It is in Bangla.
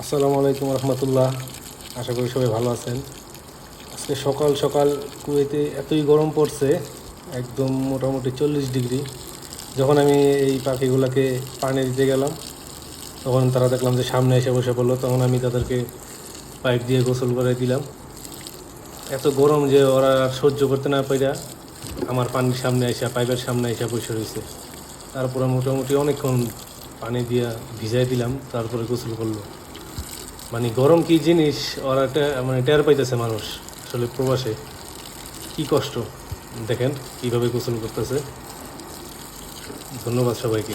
আসসালামু আলাইকুম রহমতুল্লাহ। আশা করি সবাই ভালো আছেন। আজকে সকাল সকাল কুয়েতে এতই গরম পড়ছে, একদম মোটামুটি 40 ডিগ্রি। যখন আমি এই পাখিগুলোকে পানি দিতে গেলাম, তখন তারা দেখলাম যে সামনে এসে বসে পড়লো। তখন আমি তাদেরকে পাইপ দিয়ে গোসল করে দিলাম। এত গরম যে ওরা আর সহ্য করতে না পাইরা আমার পানির সামনে এসে, পাইপের সামনে এসে বসে রয়েছে। তারপরে মোটামুটি অনেকক্ষণ পানি দিয়া ভিজাই দিলাম, তারপরে গোসল করলো। মানে গরম কি জিনিস ওরা মানে টের পাইতেছে মানুষ। আসলে প্রবাসে কি কষ্ট, দেখেন কিভাবে গোসল করতেছে। ধন্যবাদ সবাইকে।